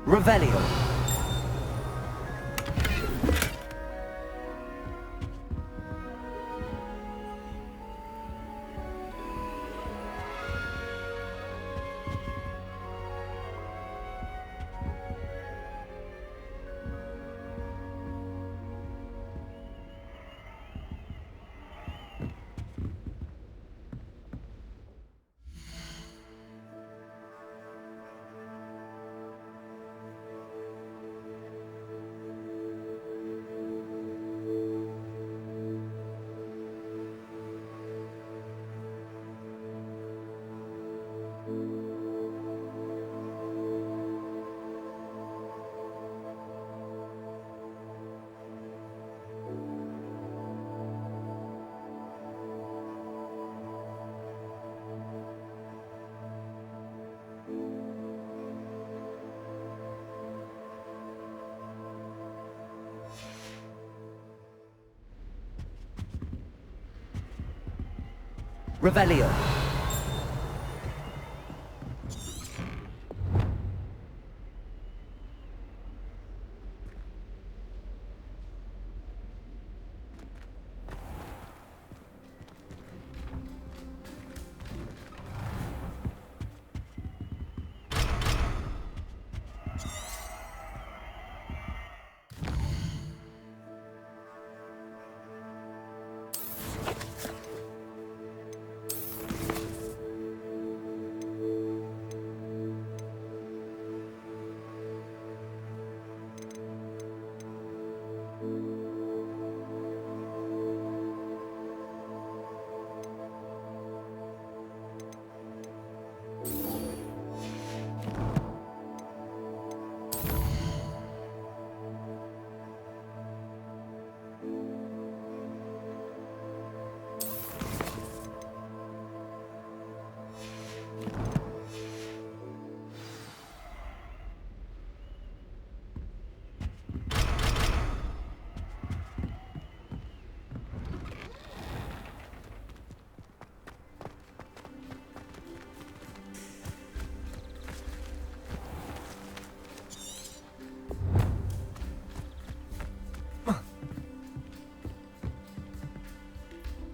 Revelio. Revelio.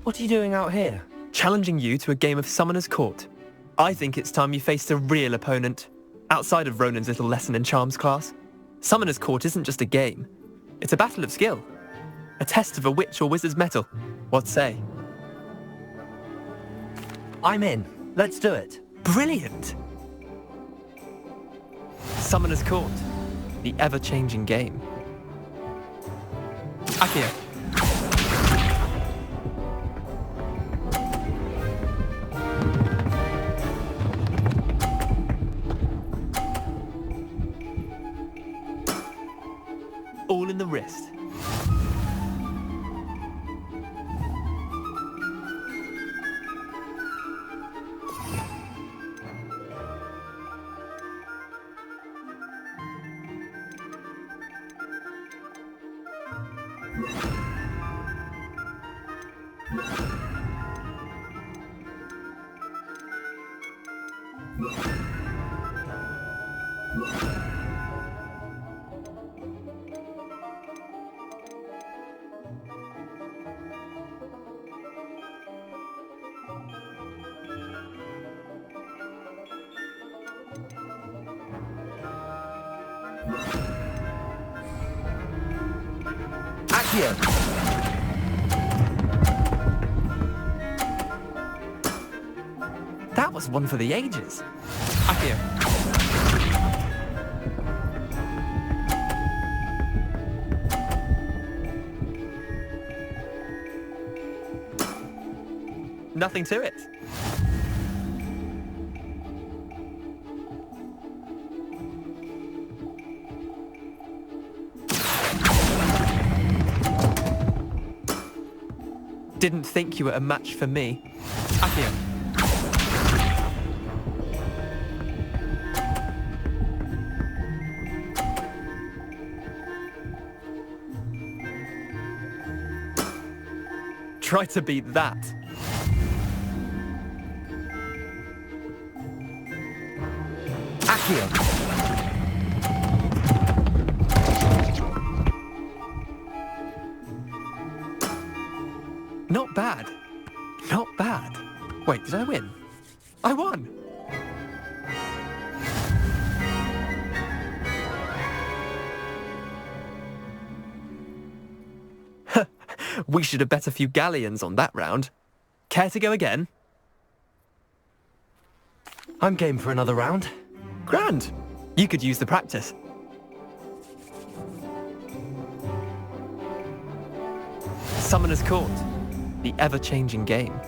What are you doing out here? Challenging you to a game of Summoner's Court. I think it's time you faced a real opponent, outside of Ronan's little lesson in charms class. Summoner's Court isn't just a game. It's a battle of skill. A test of a witch or wizard's mettle. What say? I'm in. Let's do it. Brilliant! Summoner's Court. The ever-changing game. Akio. All in the wrist. Akio. That was one for the ages. Akio. Nothing to it. Didn't think you were a match for me. Akio. Try to beat that. Akio. Wait, did I win? I won! We should have bet a few galleons on that round. Care to go again? I'm game for another round. Grand! You could use the practice. Summoner's Court, the ever-changing game.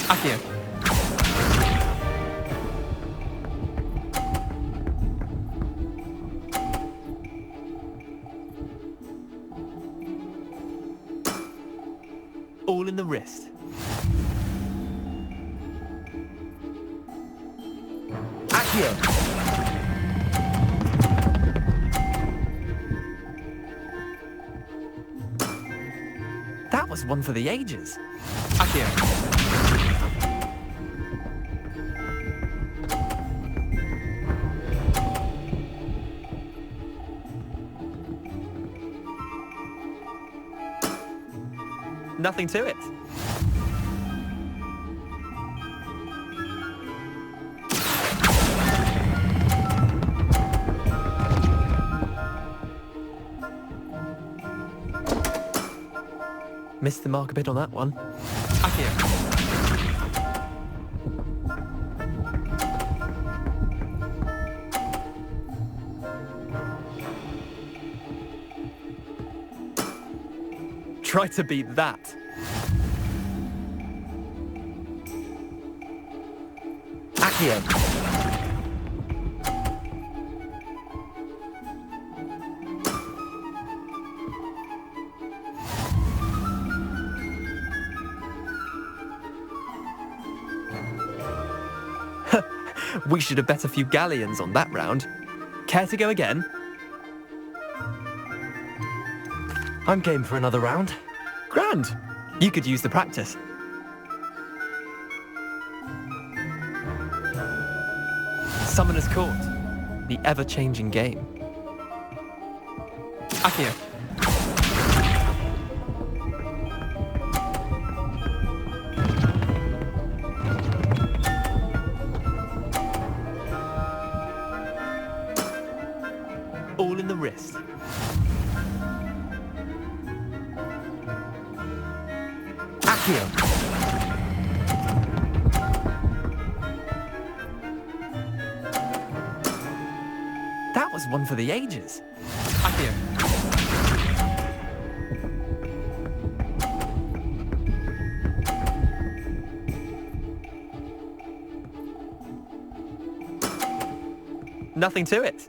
Accio. All in the wrist. Accio. That was one for the ages. Accio. Nothing to it. Missed the mark a bit on that one. Accio. Try to beat that. Accio. We should have bet a few galleons on that round. Care to go again? I'm game for another round. Grand! You could use the practice. Summoner's Court, the ever-changing game. Accio. All in the wrist. Accio. That was one for the ages. Accio. Nothing to it.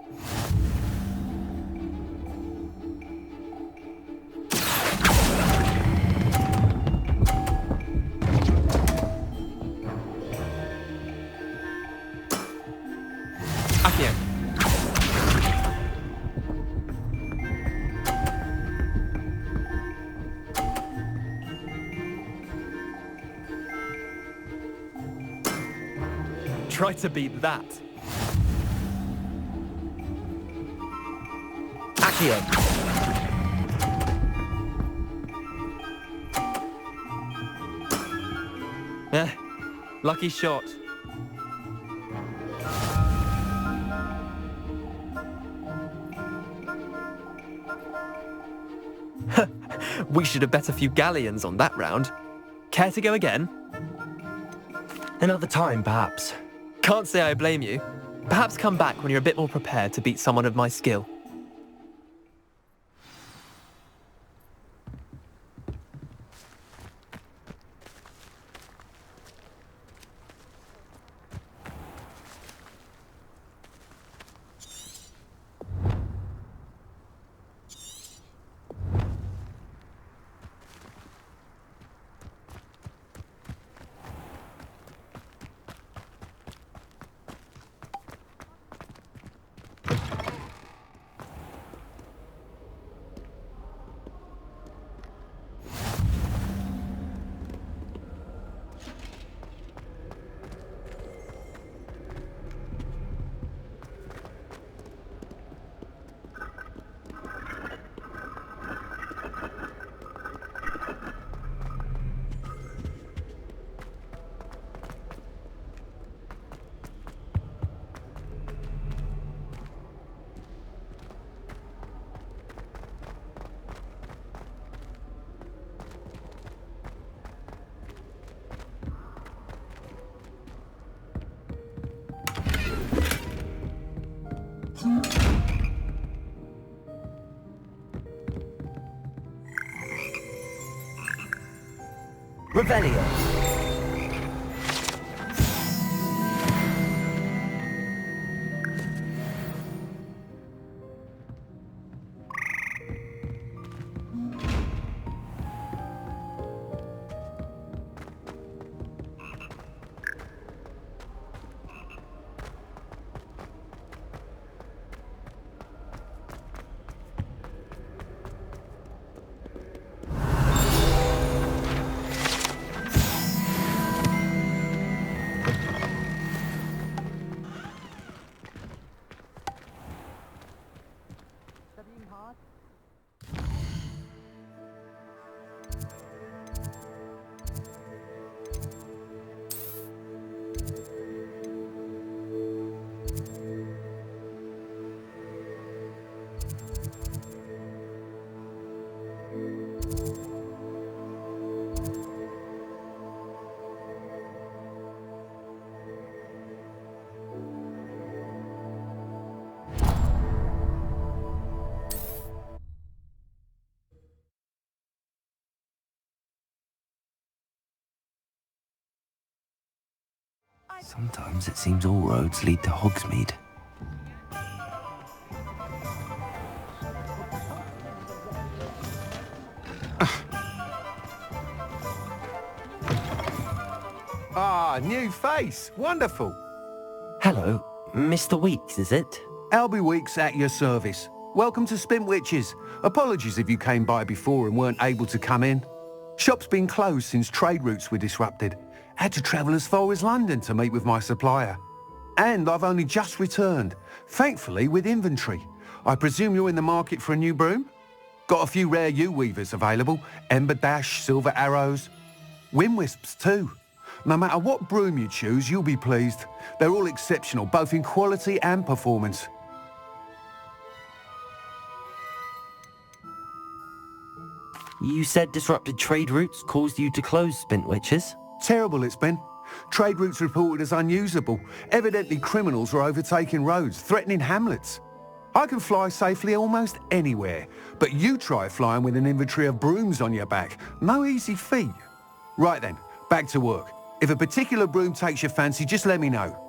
Accio. Try to beat that. Accio. Lucky shot. We should have bet a few galleons on that round. Care to go again? Another time, perhaps. Can't say I blame you. Perhaps come back when you're a bit more prepared to beat someone of my skill. Revelio. Sometimes it seems all roads lead to Hogsmeade. Ah, new face. Wonderful. Hello, Mr. Weeks, is it? Albie Weeks at your service. Welcome to Spintwitches. Apologies if you came by before and weren't able to come in. Shop's been closed since trade routes were disrupted. Had to travel as far as London to meet with my supplier. And I've only just returned, thankfully with inventory. I presume you're in the market for a new broom? Got a few rare yew-weavers available. Ember Dash, Silver Arrows. Wind-wisps too. No matter what broom you choose, you'll be pleased. They're all exceptional, both in quality and performance. You said disrupted trade routes caused you to close Spintwitches? Terrible it's been. Trade routes reported as unusable. Evidently criminals were overtaking roads, threatening hamlets. I can fly safely almost anywhere, but you try flying with an inventory of brooms on your back. No easy feat. Right then, back to work. If a particular broom takes your fancy, just let me know.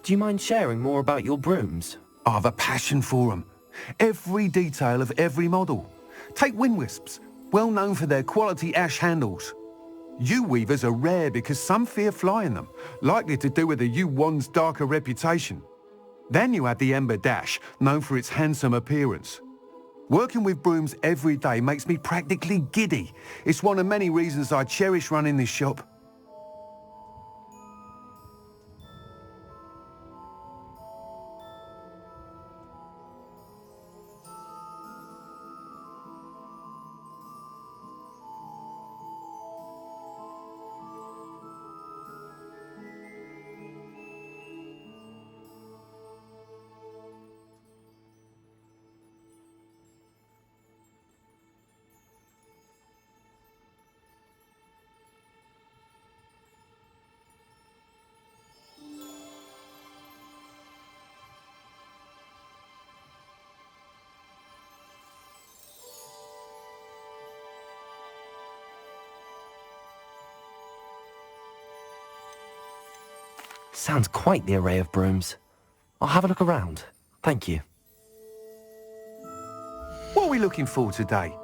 Do you mind sharing more about your brooms? I've a passion for them. Every detail of every model. Take Wind-wisps, well known for their quality ash handles. Yew-weavers are rare because some fear flying them, likely to do with the yew-wand's darker reputation. Then you have the Ember Dash, known for its handsome appearance. Working with brooms every day makes me practically giddy. It's one of many reasons I cherish running this shop. Sounds quite the array of brooms. I'll have a look around. Thank you. What are we looking for today?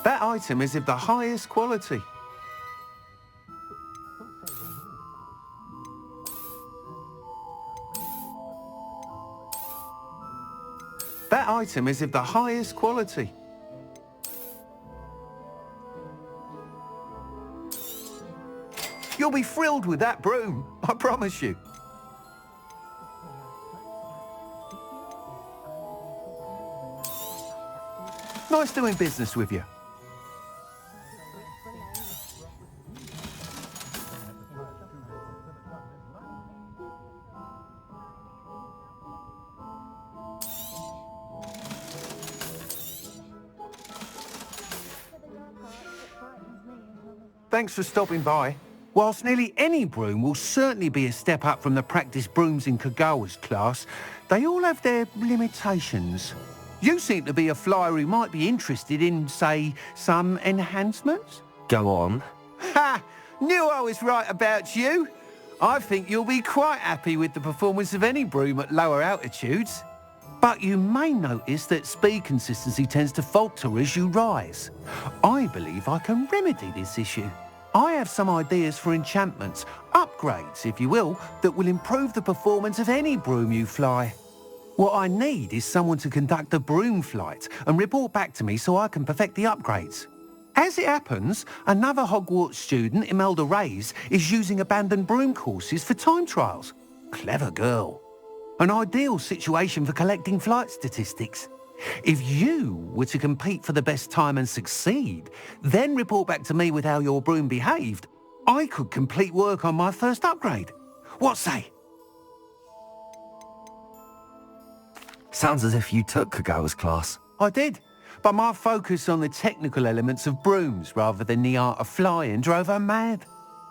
That item is of the highest quality. That item is of the highest quality. You'll be thrilled with that broom, I promise you. Nice doing business with you. Thanks for stopping by. Whilst nearly any broom will certainly be a step up from the practice brooms in Kagawa's class, they all have their limitations. You seem to be a flyer who might be interested in, say, some enhancements? Go on. Ha! Knew I was right about you. I think you'll be quite happy with the performance of any broom at lower altitudes. But you may notice that speed consistency tends to falter as you rise. I believe I can remedy this issue. I have some ideas for enchantments, upgrades, if you will, that will improve the performance of any broom you fly. What I need is someone to conduct a broom flight and report back to me so I can perfect the upgrades. As it happens, another Hogwarts student, Imelda Reyes, is using abandoned broom courses for time trials. Clever girl. An ideal situation for collecting flight statistics. If you were to compete for the best time and succeed, then report back to me with how your broom behaved, I could complete work on my first upgrade. What say? Sounds as if you took Kagawa's class. I did, but my focus on the technical elements of brooms rather than the art of flying drove her mad.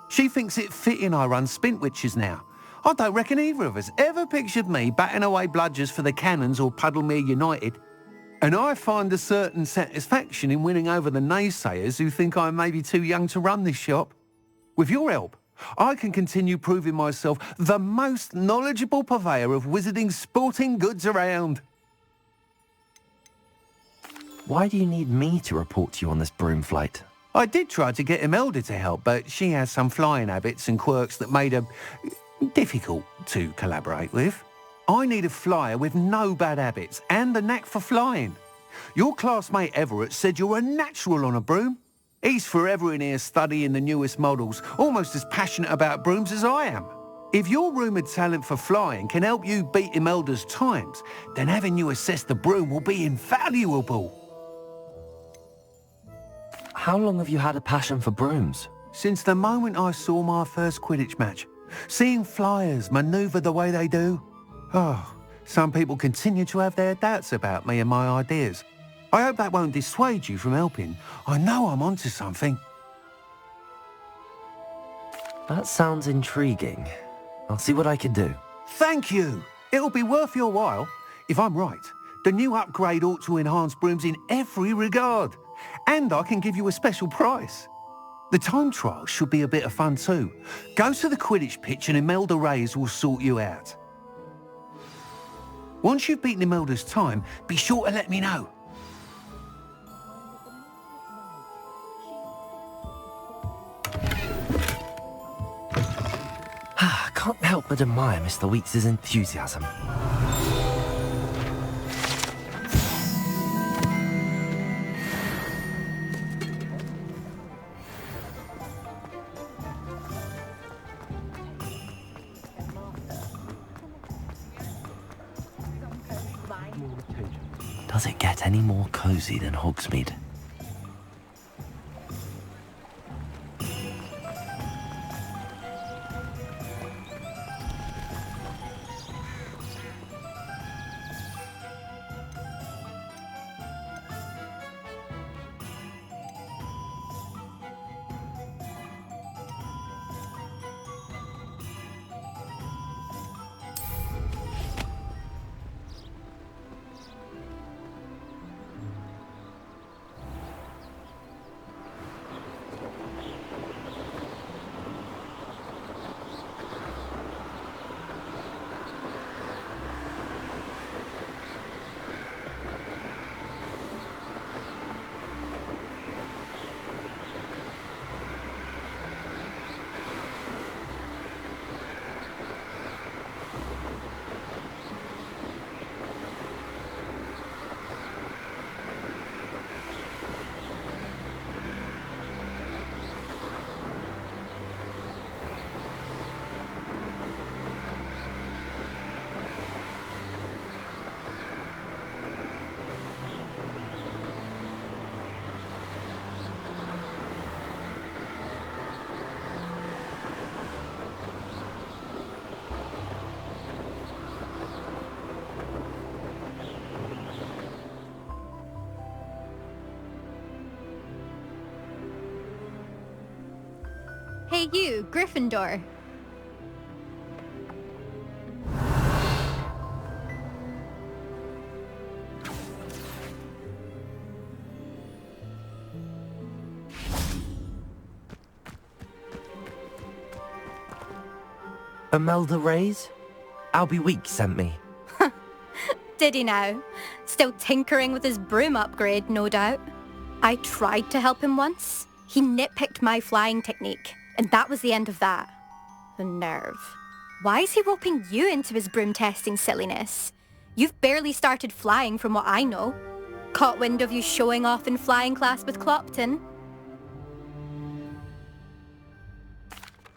She thinks it fitting I run Spintwitches now. I don't reckon either of us ever pictured me batting away bludgers for the Cannons or Puddlemere United. And I find a certain satisfaction in winning over the naysayers who think I may be too young to run this shop. With your help, I can continue proving myself the most knowledgeable purveyor of wizarding sporting goods around. Why do you need me to report to you on this broom flight? I did try to get Imelda to help, but she has some flying habits and quirks that made her difficult to collaborate with. I need a flyer with no bad habits and a knack for flying. Your classmate Everett said you're a natural on a broom. He's forever in here studying the newest models, almost as passionate about brooms as I am. If your rumoured talent for flying can help you beat Imelda's times, then having you assess the broom will be invaluable. How long have you had a passion for brooms? Since the moment I saw my first Quidditch match. Seeing flyers manoeuvre the way they do. Oh, some people continue to have their doubts about me and my ideas. I hope that won't dissuade you from helping. I know I'm onto something. That sounds intriguing. I'll see what I can do. Thank you. It'll be worth your while. If I'm right, the new upgrade ought to enhance brooms in every regard. And I can give you a special price. The time trial should be a bit of fun too. Go to the Quidditch pitch and Imelda Reyes will sort you out. Once you've beaten Imelda's time, be sure to let me know. I can't help but admire Mr. Weeks' enthusiasm. Does it get any more cozy than Hogsmeade? about you, Gryffindor? Imelda Reyes? Albie Weeks sent me. Did he now? Still tinkering with his broom upgrade, no doubt. I tried to help him once. He nitpicked my flying technique, and that was the end of that. The nerve. Why is he roping you into his broom testing silliness? You've barely started flying from what I know. Caught wind of you showing off in flying class with Clopton.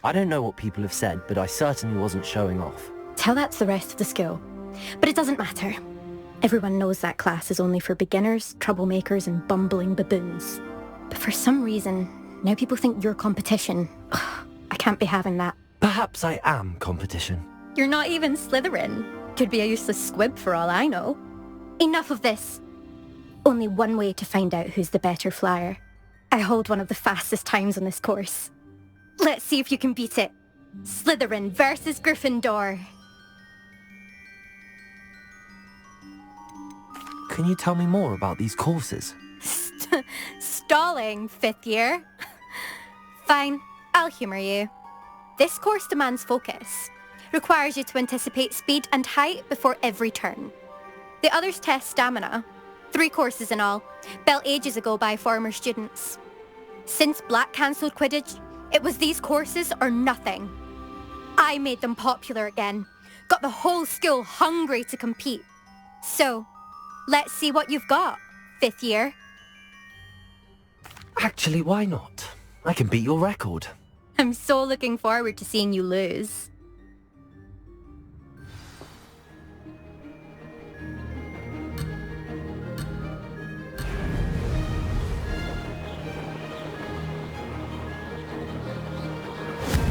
I don't know what people have said, but I certainly wasn't showing off. Tell that to the rest of the school. But it doesn't matter. Everyone knows that class is only for beginners, troublemakers, and bumbling baboons. But for some reason, now people think you're competition. Ugh, I can't be having that. Perhaps I am competition. You're not even Slytherin. Could be a useless squib for all I know. Enough of this. Only one way to find out who's the better flyer. I hold one of the fastest times on this course. Let's see if you can beat it. Slytherin versus Gryffindor. Can you tell me more about these courses? Stalling, 5th year. Fine, I'll humour you. This course demands focus. Requires you to anticipate speed and height before every turn. The others test stamina. 3 courses in all, built ages ago by former students. Since Black cancelled Quidditch, it was these courses or nothing. I made them popular again. Got the whole school hungry to compete. So, let's see what you've got, 5th year. Actually, why not? I can beat your record. I'm so looking forward to seeing you lose.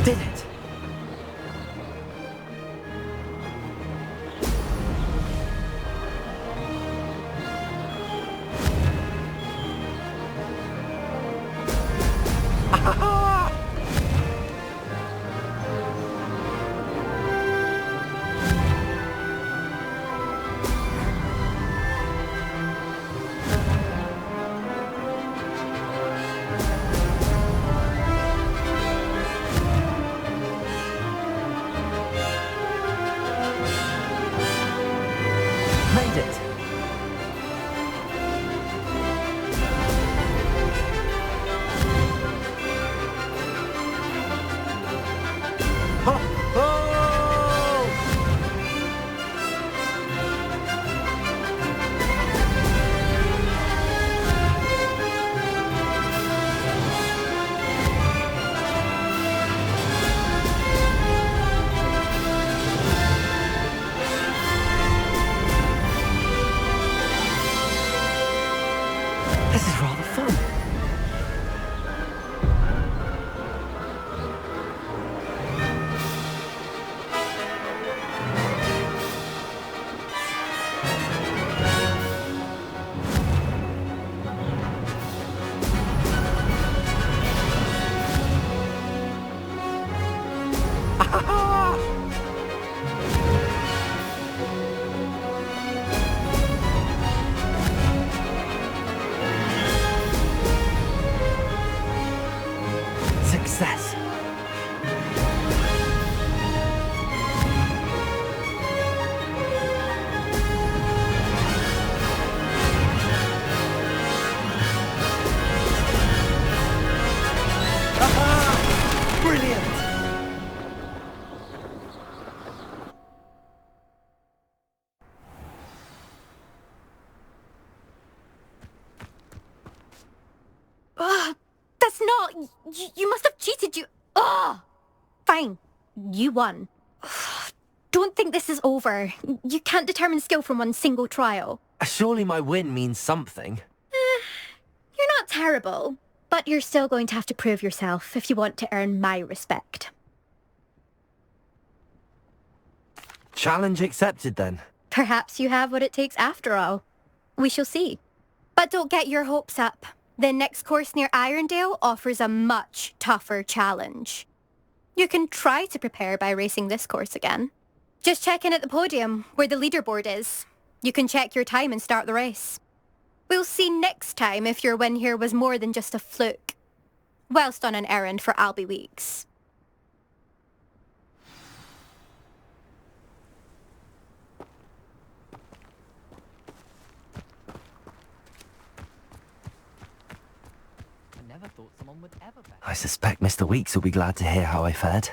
Did it! Made it! Ho! Ho! This is rather fun. Success. Aha! Brilliant! Ugh, that's not... You must have cheated, you... Ugh! Fine. You won. Ugh, don't think this is over. You can't determine skill from one single trial. Surely my win means something. You're not terrible, but you're still going to have to prove yourself if you want to earn my respect. Challenge accepted then. Perhaps you have what it takes after all. We shall see. But don't get your hopes up. The next course near Irondale offers a much tougher challenge. You can try to prepare by racing this course again. Just check in at the podium, where the leaderboard is. You can check your time and start the race. We'll see next time if your win here was more than just a fluke. Whilst on an errand for Albie Weeks. I suspect Mr. Weeks will be glad to hear how I fared.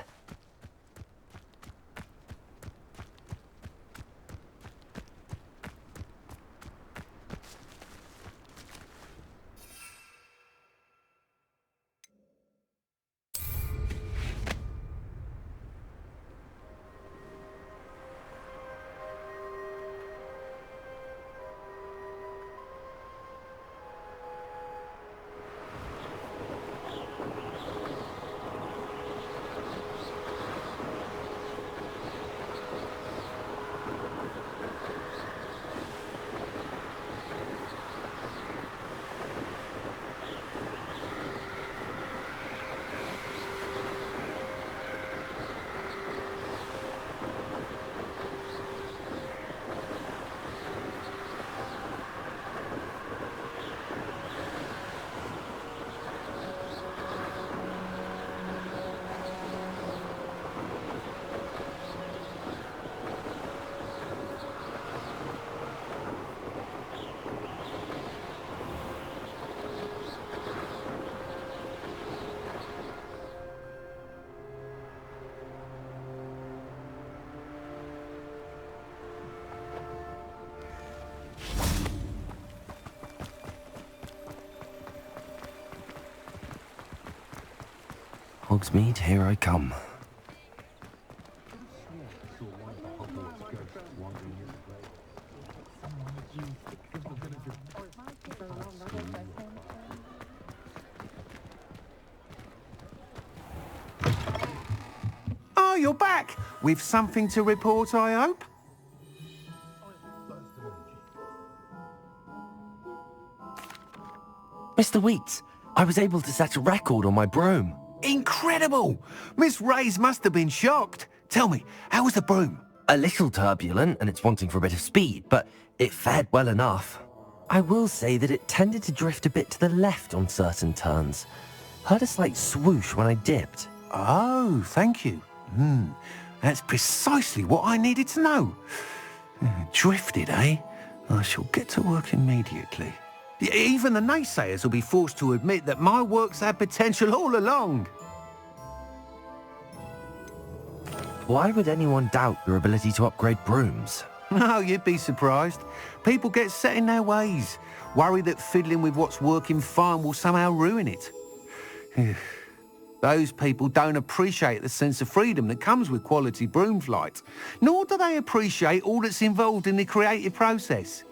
Hogsmeade, here I come. Oh, you're back! With something to report, I hope? Mr. Weeks, I was able to set a record on my broom. Incredible! Miss Reyes must have been shocked. Tell me, how was the broom? A little turbulent, and it's wanting for a bit of speed, but it fared well enough. I will say that it tended to drift a bit to the left on certain turns. Heard a slight swoosh when I dipped. Oh, thank you. That's precisely what I needed to know. Drifted, eh? I shall get to work immediately. Even the naysayers will be forced to admit that my work's had potential all along. Why would anyone doubt your ability to upgrade brooms? No, you'd be surprised. People get set in their ways, worry that fiddling with what's working fine will somehow ruin it. Those people don't appreciate the sense of freedom that comes with quality broom flight, nor do they appreciate all that's involved in the creative process.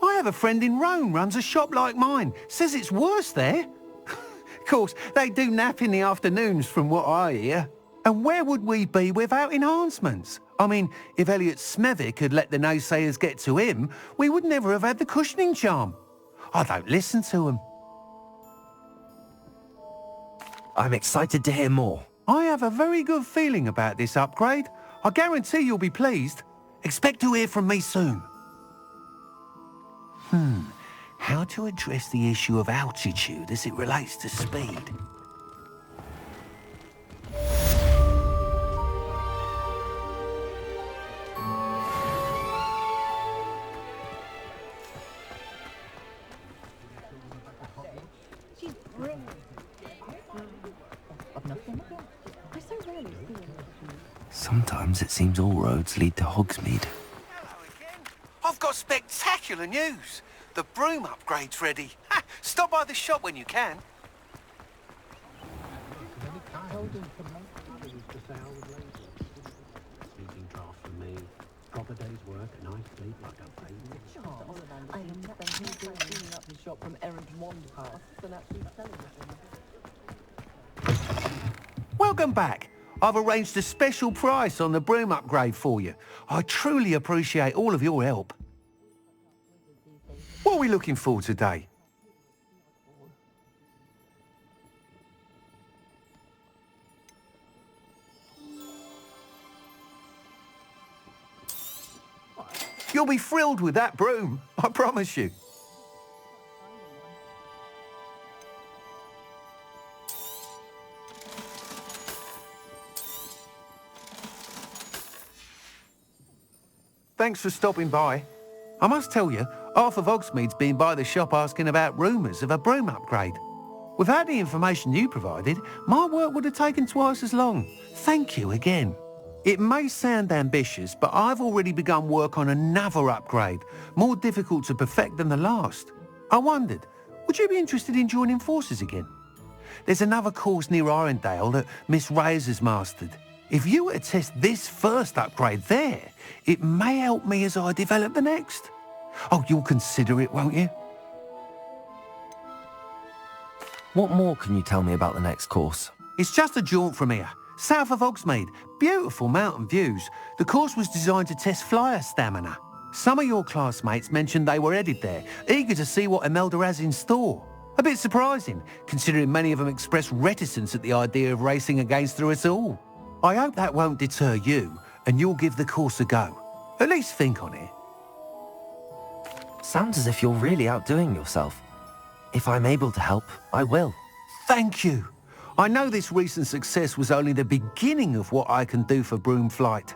I have a friend in Rome runs a shop like mine, says it's worse there. Of course, they do nap in the afternoons from what I hear. And where would we be without enhancements? I mean, if Elliot Smethwick had let the naysayers get to him, we would never have had the cushioning charm. I don't listen to them. I'm excited to hear more. I have a very good feeling about this upgrade. I guarantee you'll be pleased. Expect to hear from me soon. How to address the issue of altitude as it relates to speed? Sometimes it seems all roads lead to Hogsmeade. Hello again. I've got spectacular news. The broom upgrade's ready. Ha, stop by the shop when you can. Welcome back. I've arranged a special price on the broom upgrade for you. I truly appreciate all of your help. What are we looking for today? You'll be thrilled with that broom, I promise you. Thanks for stopping by. I must tell you, half of Hogsmeade's been by the shop asking about rumours of a broom upgrade. Without the information you provided, my work would have taken twice as long. Thank you again. It may sound ambitious, but I've already begun work on another upgrade, more difficult to perfect than the last. I wondered, would you be interested in joining forces again? There's another course near Irondale that Miss Reyes has mastered. If you were to test this first upgrade there, it may help me as I develop the next. Oh, you'll consider it, won't you? What more can you tell me about the next course? It's just a jaunt from here, south of Hogsmeade. Beautiful mountain views. The course was designed to test flyer stamina. Some of your classmates mentioned they were headed there, eager to see what Imelda has in store. A bit surprising, considering many of them expressed reticence at the idea of racing against her at all. I hope that won't deter you, and you'll give the course a go. At least think on it. Sounds as if you're really outdoing yourself. If I'm able to help, I will. Thank you. I know this recent success was only the beginning of what I can do for broom flight.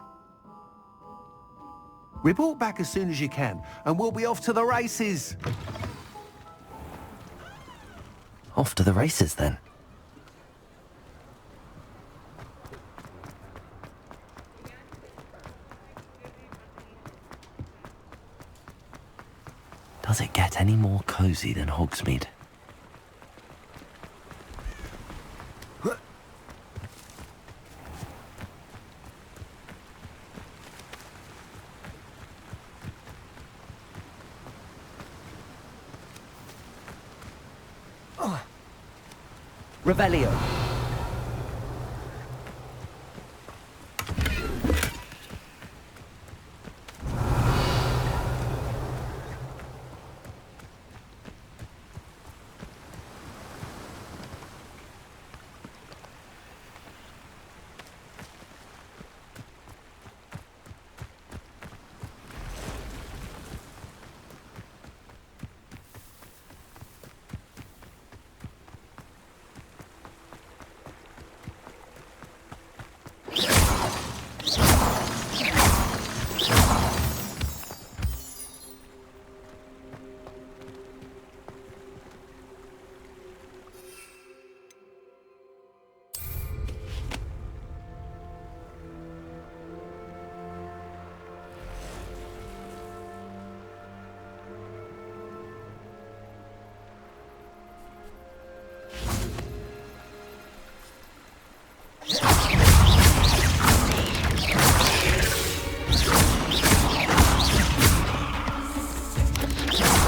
Report back as soon as you can, and we'll be off to the races. Off to the races, then. Does it get any more cozy than Hogsmeade? Revelio.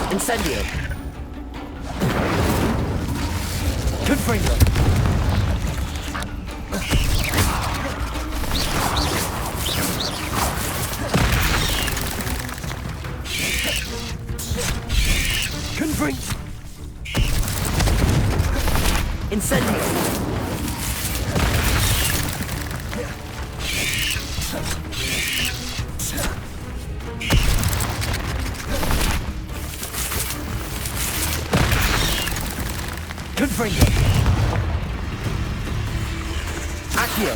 Incendio. Confringo. Confringo. Incendio. Confringo. Accio.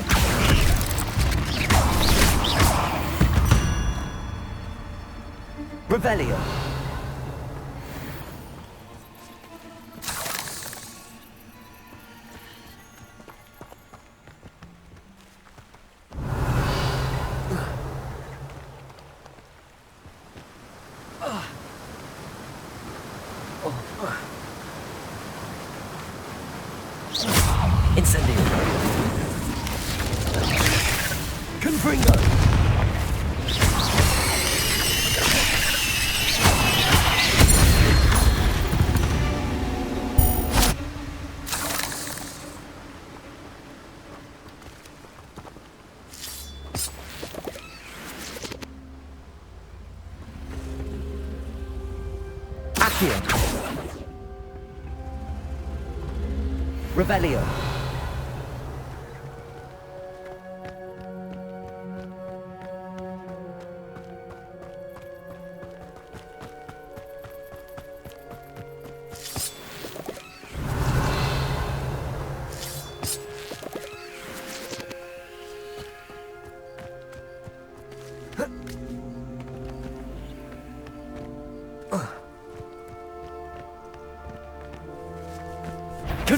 Revelio. Incendio. Confringo. Accio. Revelio.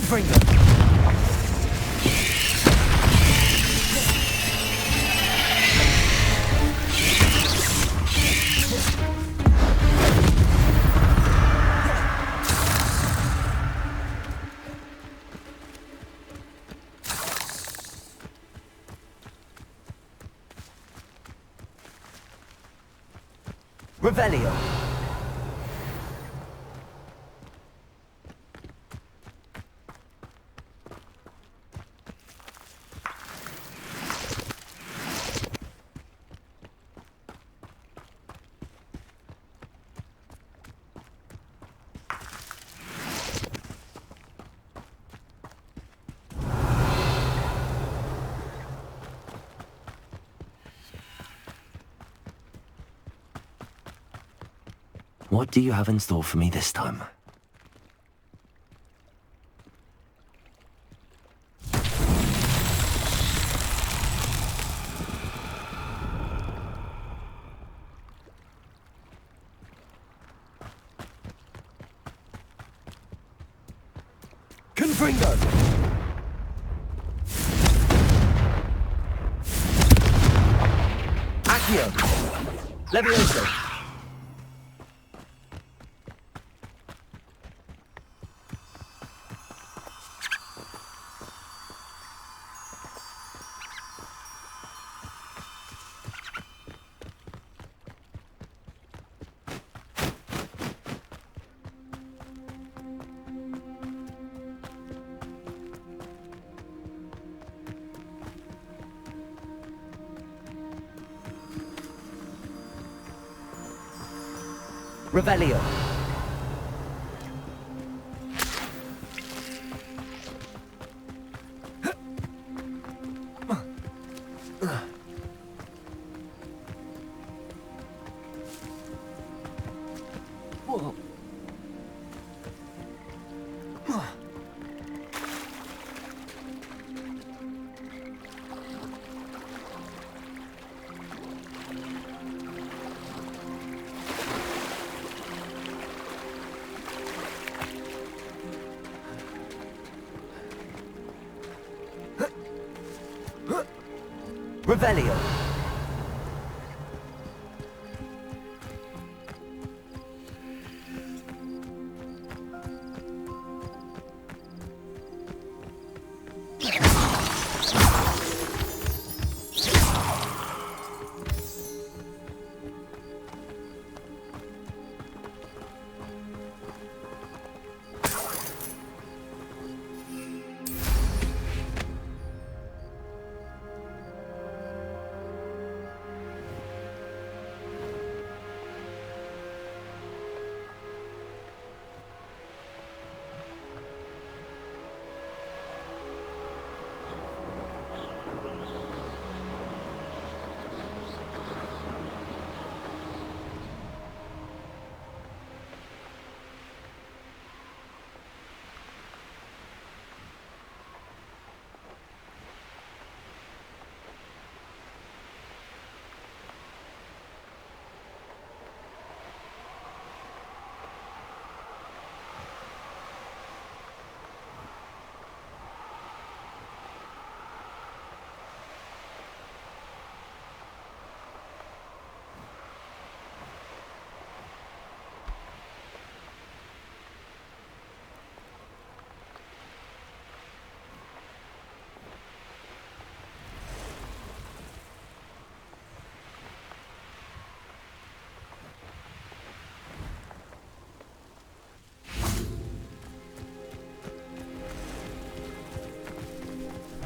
Confringo! Revelio. What do you have in store for me this time? Confringo! Accio! Levioso! Revelio. Revelio.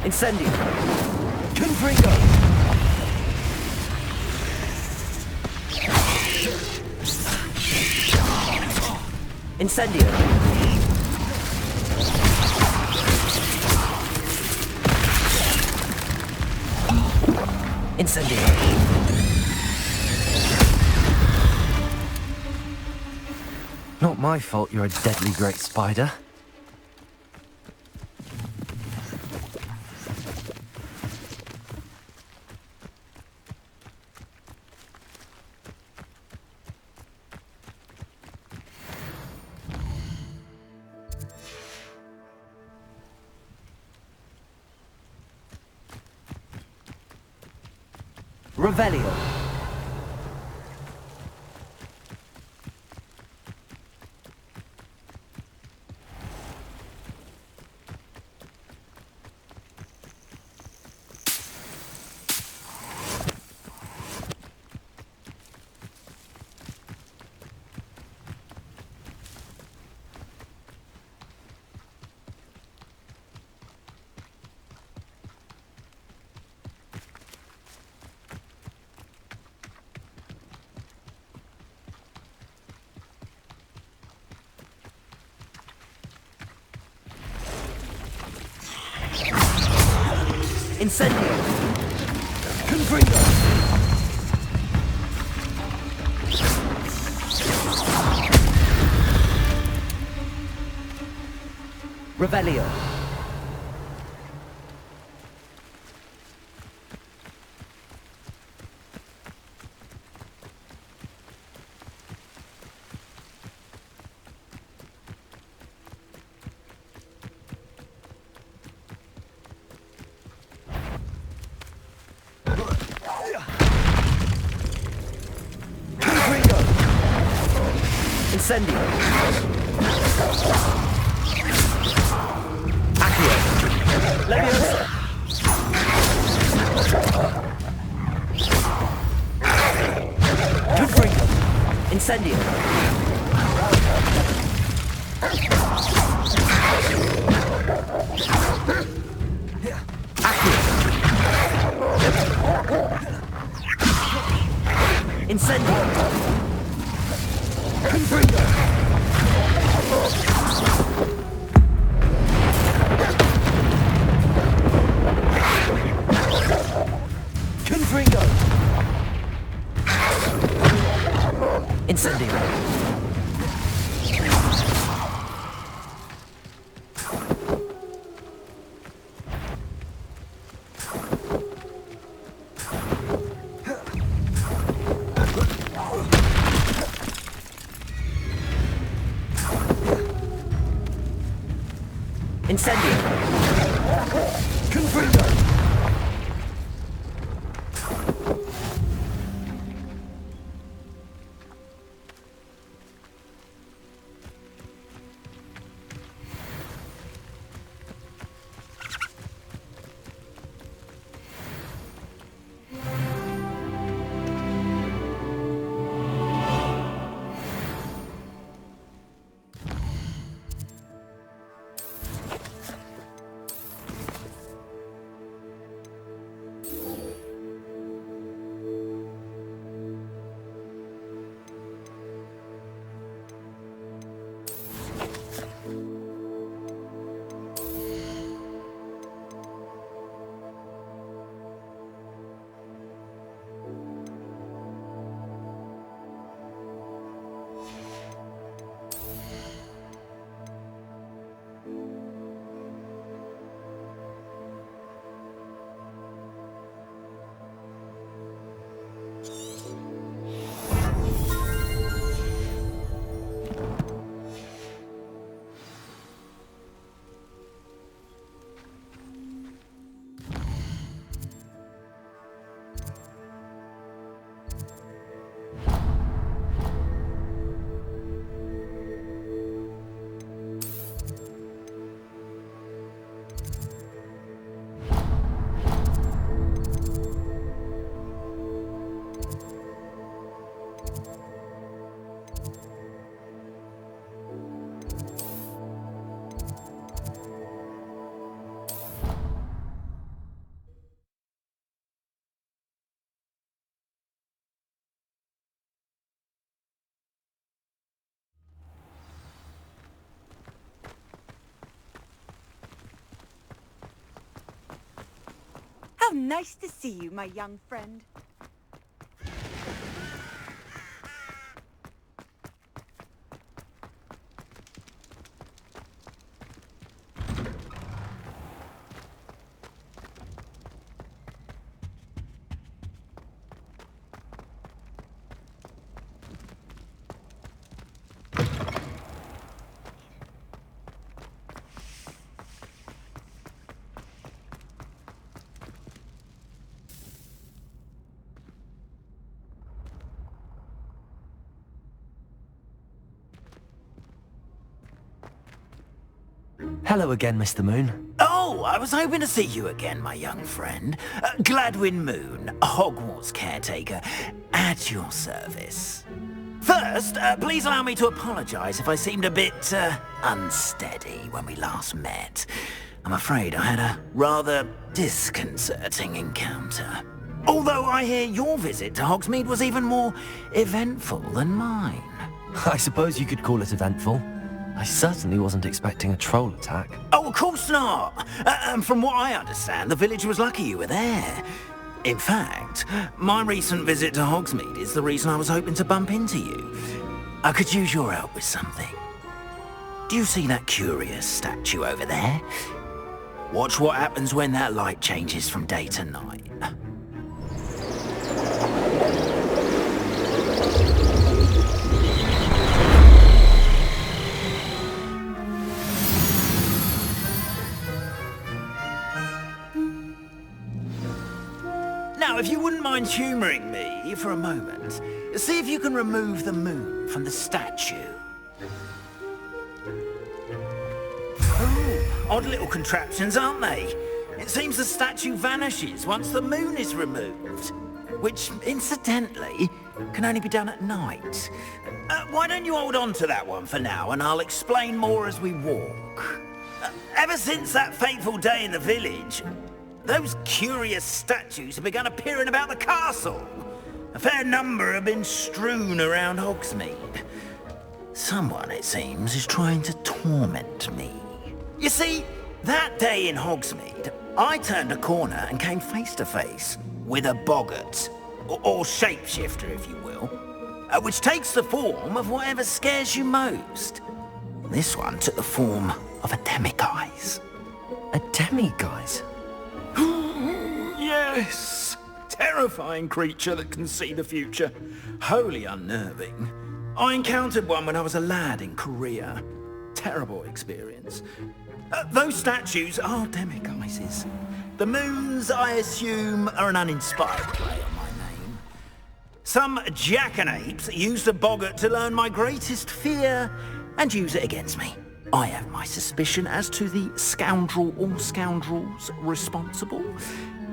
Incendio! Confringo! Incendio! Incendio! Not my fault you're a deadly great spider. Revelio. Incendio! Confringo! Revelio! Incendio! Accio! Leviosa! Confringo! Incendio! Accio! Incendio! Confringo! Confringo! Incendio! Incendio! Confringo! How nice to see you, my young friend. Hello again, Mr. Moon. Oh, I was hoping to see you again, my young friend. Gladwin Moon, Hogwarts caretaker, at your service. First, please allow me to apologise if I seemed a bit unsteady when we last met. I'm afraid I had a rather disconcerting encounter. Although I hear your visit to Hogsmeade was even more eventful than mine. I suppose you could call it eventful. I certainly wasn't expecting a troll attack. Oh, of course not. And from what I understand, the village was lucky you were there. In fact, my recent visit to Hogsmeade is the reason I was hoping to bump into you. I could use your help with something. Do you see that curious statue over there? Watch what happens when that light changes from day to night. Now, if you wouldn't mind humouring me for a moment, see if you can remove the moon from the statue. Oh, odd little contraptions, aren't they? It seems the statue vanishes once the moon is removed, which, incidentally, can only be done at night. Why don't you hold on to that one for now, and I'll explain more as we walk. Ever since that fateful day in the village, those curious statues have begun appearing about the castle. A fair number have been strewn around Hogsmeade. Someone, it seems, is trying to torment me. You see, that day in Hogsmeade, I turned a corner and came face to face with a boggart, or shapeshifter, if you will, which takes the form of whatever scares you most. This one took the form of a demiguise. A demiguise? Yes! Terrifying creature that can see the future. Wholly unnerving. I encountered one when I was a lad in Korea. Terrible experience. Those statues are demiguises. The moons, I assume, are an uninspired play on my name. Some jackanapes used a boggart to learn my greatest fear and use it against me. I have my suspicion as to the scoundrel or scoundrels responsible.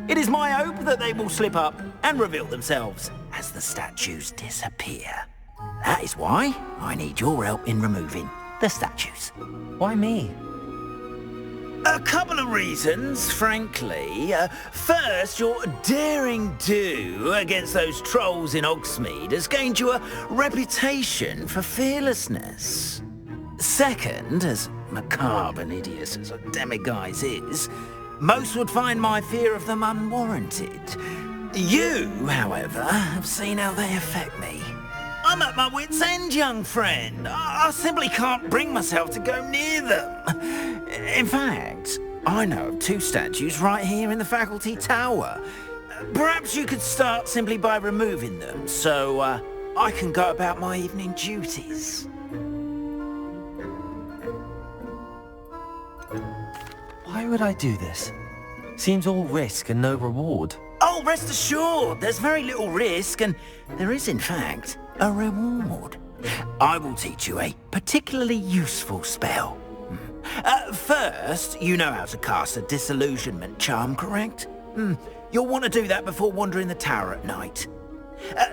It is my hope that they will slip up and reveal themselves as the statues disappear. That is why I need your help in removing the statues. Why me? A couple of reasons, frankly. First, your daring do against those trolls in Hogsmeade has gained you a reputation for fearlessness. Second, as macabre and hideous as a demiguise is, most would find my fear of them unwarranted. You, however, have seen how they affect me. I'm at my wit's end, young friend. I simply can't bring myself to go near them. In fact, I know of two statues right here in the faculty tower. Perhaps you could start simply by removing them, so I can go about my evening duties. Why would I do this? Seems all risk and no reward. Oh, rest assured, there's very little risk, and there is, in fact, a reward. I will teach you a particularly useful spell. First, you know how to cast a disillusionment charm, correct? You'll want to do that before wandering the tower at night.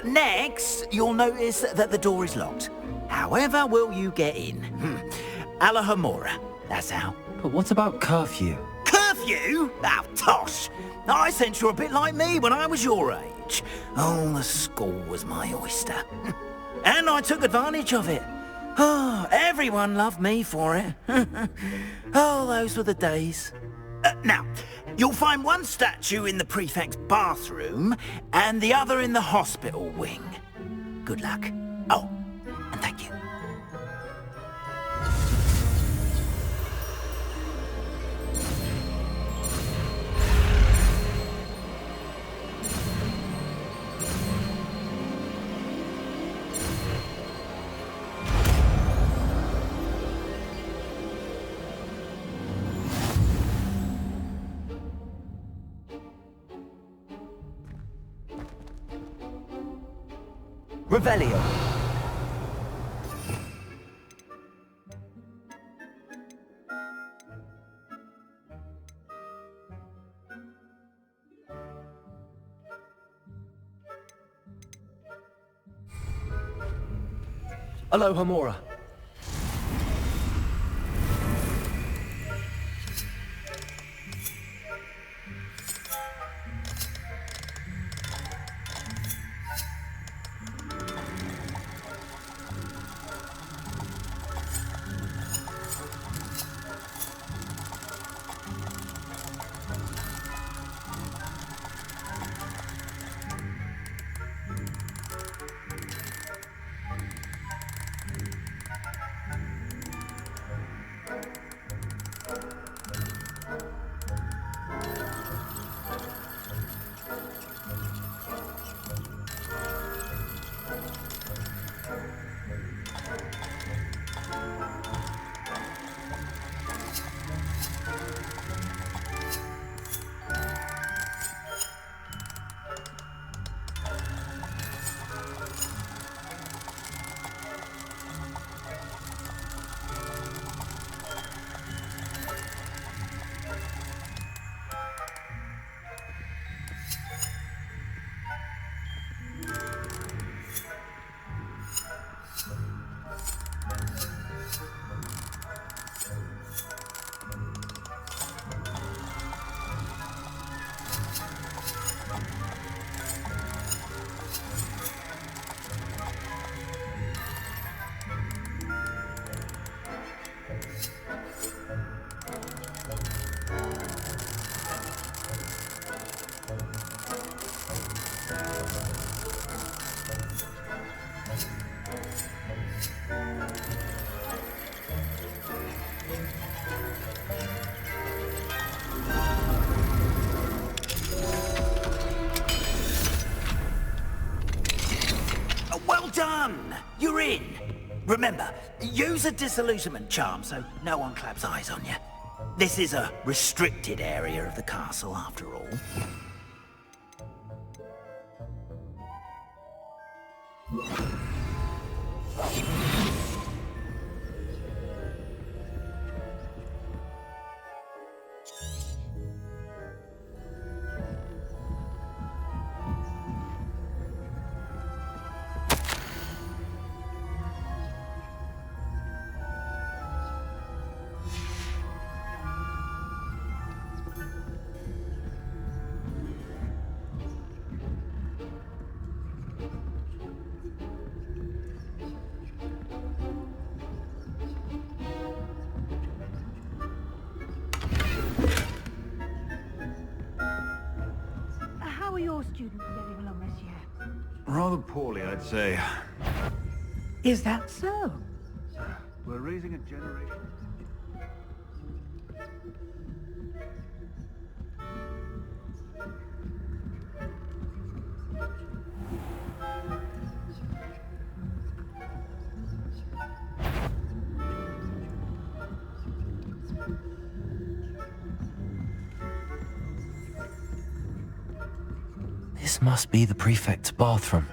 Next, you'll notice that the door is locked. However will you get in? Alahomora, that's how. But what about curfew? Curfew? Oh, tosh. I sense you're a bit like me when I was your age. Oh, the school was my oyster. And I took advantage of it. Oh, everyone loved me for it. Oh, those were the days. Now, you'll find one statue in the prefect's bathroom and the other in the hospital wing. Good luck. Oh, and thank you. Revelio. Aloha Mora. Well done! You're in! Remember, use a disillusionment charm so no one claps eyes on you. This is a restricted area of the castle, after all. How are your students getting along this year? Rather poorly, I'd say. Is that so? We're raising a generation. This must be the prefect's bathroom.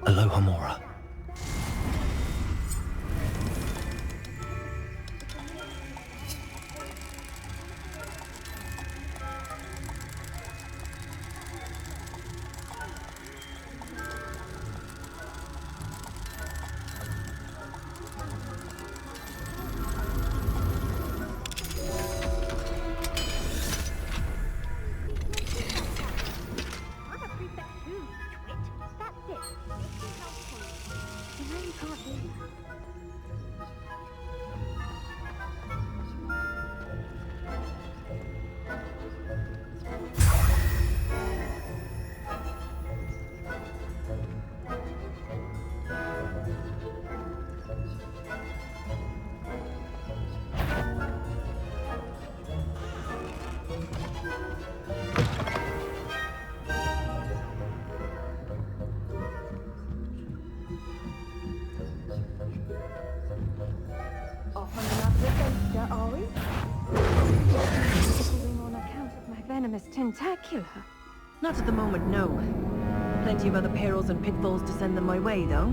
Aloha Mora. venomous tentacular. Not at the moment, no. Plenty of other perils and pitfalls to send them my way, though.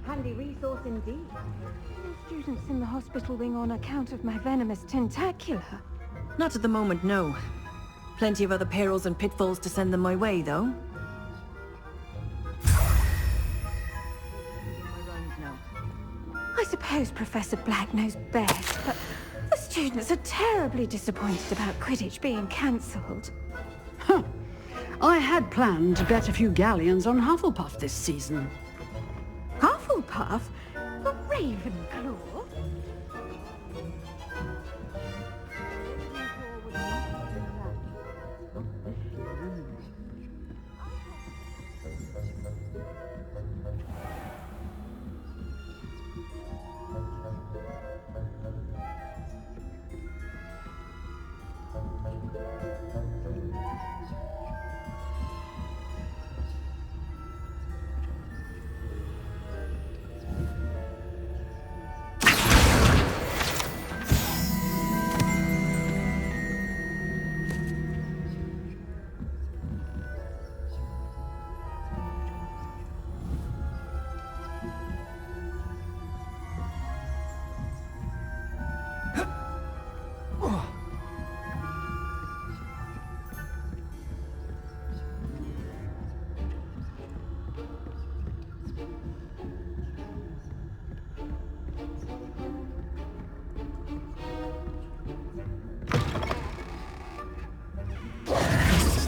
Handy resource indeed. No students in the hospital wing on account of my venomous tentacular. Not at the moment, no. Plenty of other perils and pitfalls to send them my way, though. I suppose Professor Black knows best, but the students are terribly disappointed about Quidditch being cancelled. Huh. I had planned to bet a few galleons on Hufflepuff this season. Hufflepuff? A Ravenclaw?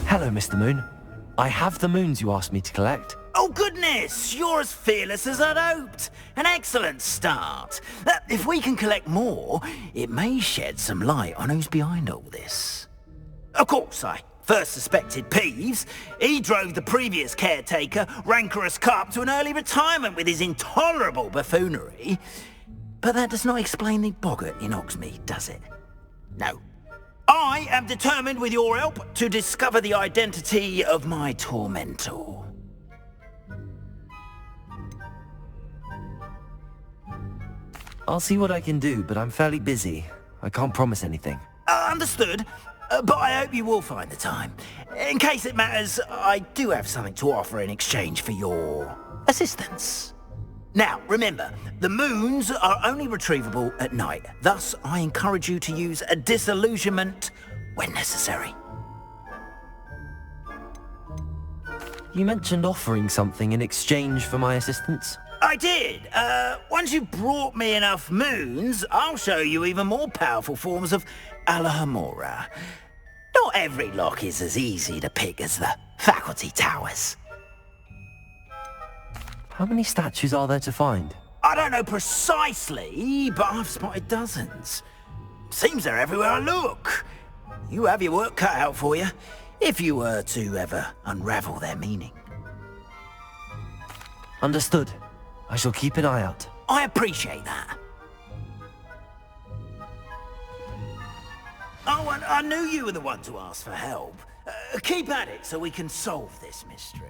Hello, Mr. Moon. I have the moons you asked me to collect. Oh goodness, you're as fearless as I'd hoped. An excellent start. If we can collect more, it may shed some light on who's behind all this. Of course, I first suspected Peeves. He drove the previous caretaker, Rancorous Carp, to an early retirement with his intolerable buffoonery. But that does not explain the boggart in Hogsmeade, does it? No. I am determined, with your help, to discover the identity of my tormentor. I'll see what I can do, but I'm fairly busy. I can't promise anything. Understood, but I hope you will find the time. In case it matters, I do have something to offer in exchange for your assistance. Now, remember, the moons are only retrievable at night. Thus, I encourage you to use a disillusionment when necessary. You mentioned offering something in exchange for my assistance. I did. Once you've brought me enough moons, I'll show you even more powerful forms of Alohomora. Not every lock is as easy to pick as the faculty towers. How many statues are there to find? I don't know precisely, but I've spotted dozens. Seems they're everywhere I look. You have your work cut out for you, if you were to ever unravel their meaning. Understood. I shall keep an eye out. I appreciate that. Oh, and I knew you were the one to ask for help. Keep at it so we can solve this mystery.